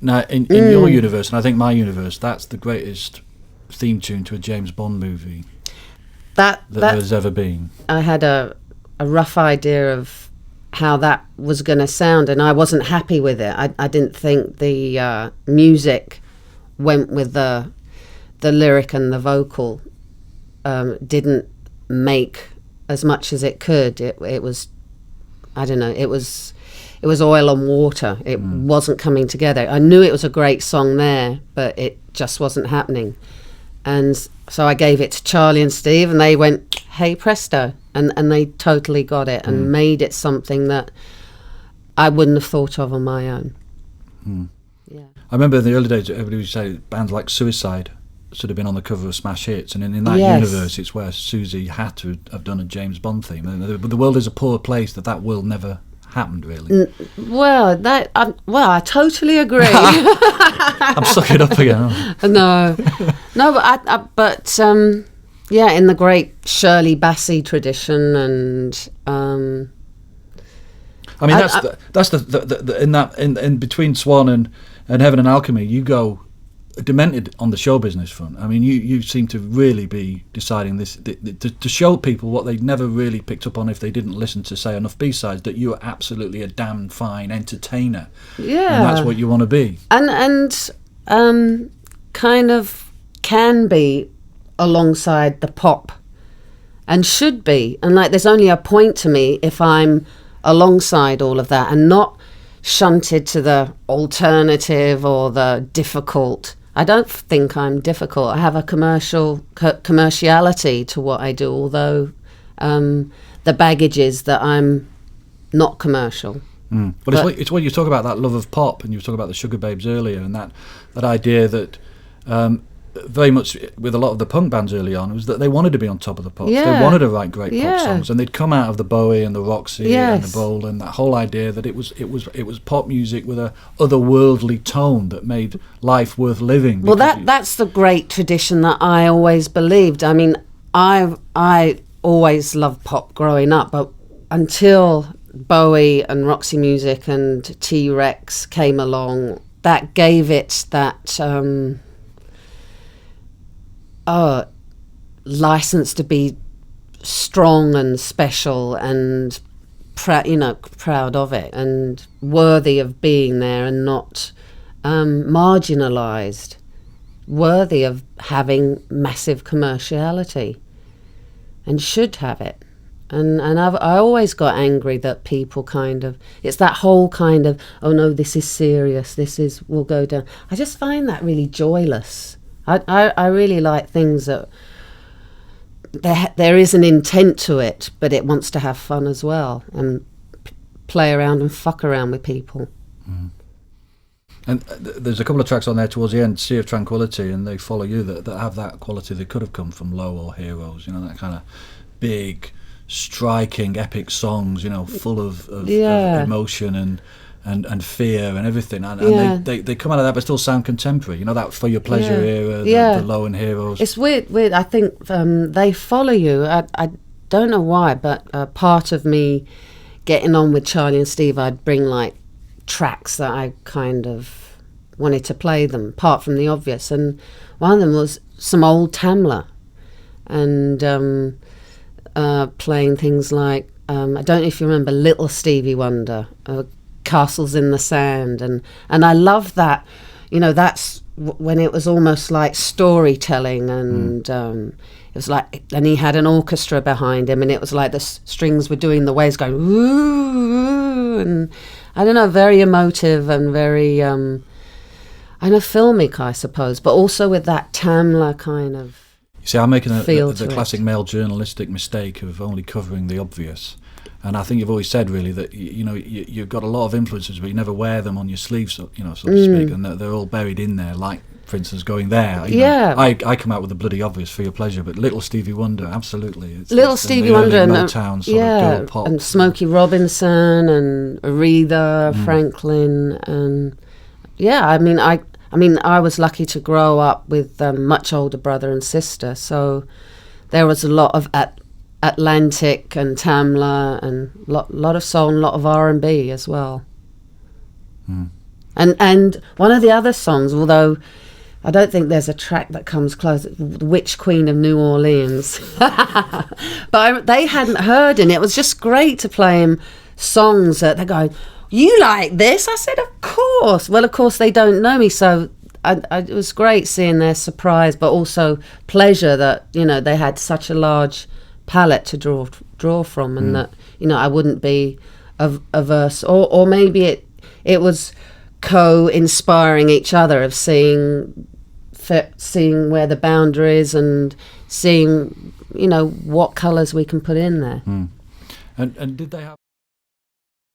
Now, in your universe, and I think my universe, that's the greatest theme tune to a James Bond movie that there's ever been. I had a rough idea of how that was going to sound, and I wasn't happy with it. I didn't think the music went with the lyric, and the vocal didn't make as much as it could. It was, I don't know, it was oil and water. It wasn't coming together. I knew it was a great song there, but it just wasn't happening. And so I gave it to Charlie and Steve, and they went, hey presto, and they totally got it and made it something that I wouldn't have thought of on my own. Yeah. I remember in the early days, everybody would say bands like Suicide should have been on the cover of Smash Hits, and in that universe, it's where Siouxsie had to have done a James Bond theme. And the world is a poor place that will never happened, really. Well, I totally agree. I'm sucking up again. No, but yeah, in the great Shirley Bassey tradition, and I mean that's in between Swan and Heaven and Alchemy, you go demented on the show business front. I mean, you seem to really be deciding this to show people what they'd never really picked up on if they didn't listen to, say, enough B-sides, that you are absolutely a damn fine entertainer. Yeah, and that's what you want to be. And kind of can be alongside the pop, and should be. And like, there's only a point to me if I'm alongside all of that and not shunted to the alternative or the difficult. I don't think I'm difficult. I have a commerciality to what I do, although the baggage is that I'm not commercial. But it's what you talk about, that love of pop, and you talk about the Sugar Babes earlier, and that idea that very much with a lot of the punk bands early on was that they wanted to be on top of the pops. They wanted to write great pop songs, and they'd come out of the Bowie and the Roxy and the Bowl, and that whole idea that it was pop music with a otherworldly tone that made life worth living. Well, that's the great tradition that I always believed. I mean, I always loved pop growing up, but until Bowie and Roxy Music and T-Rex came along, that gave it that license to be strong and special and proud of it and worthy of being there, and not marginalised, worthy of having massive commerciality, and should have it. And I always got angry that people kind of, it's that whole kind of, oh no, this is serious, will go down. I just find that really joyless. I really like things that there is an intent to it, but it wants to have fun as well, and play around and fuck around with people. And there's a couple of tracks on there towards the end, Sea of Tranquility and They Follow You, that have that quality that could have come from Low or Heroes, that kind of big, striking, epic songs, full of emotion and fear and everything, and they come out of that but still sound contemporary, that For Your Pleasure era, the Low and Heroes. It's weird. I think They Follow You, I don't know why, but part of me getting on with Charlie and Steve, I'd bring like tracks that I kind of wanted to play them, apart from the obvious, and one of them was some old Tamla, and playing things like I don't know if you remember Little Stevie Wonder, Castles in the Sand, and I love that, that's when it was almost like storytelling, and it was like, and he had an orchestra behind him, and it was like the strings were doing the waves going ooh, and I don't know, very emotive and very filmic, I suppose, but also with that Tamla kind of. You see, I'm making the classic male journalistic mistake of only covering the obvious. And I think you've always said, really, that you've got a lot of influences, but you never wear them on your sleeve, so to speak, and they're all buried in there, like, for instance, going there. I come out with the bloody obvious, For Your Pleasure, but Little Stevie Wonder, absolutely. It's Stevie Wonder and Motown sort of girl pop. And Smokey Robinson and Aretha Franklin, and I was lucky to grow up with a much older brother and sister, so there was a lot of Atlantic and Tamla and lot of soul and a lot of R&B as well. And one of the other songs, although I don't think there's a track that comes close, The Witch Queen of New Orleans. But they hadn't heard it. It was just great to play him songs that they're going, you like this? I said, of course. Well, of course, they don't know me, so it was great seeing their surprise, but also pleasure that, you know, they had such a large palette to draw from, and that, you know, I wouldn't be averse. Or maybe it was co-inspiring each other, of seeing where the boundaries and seeing, you know, what colours we can put in there. And did they have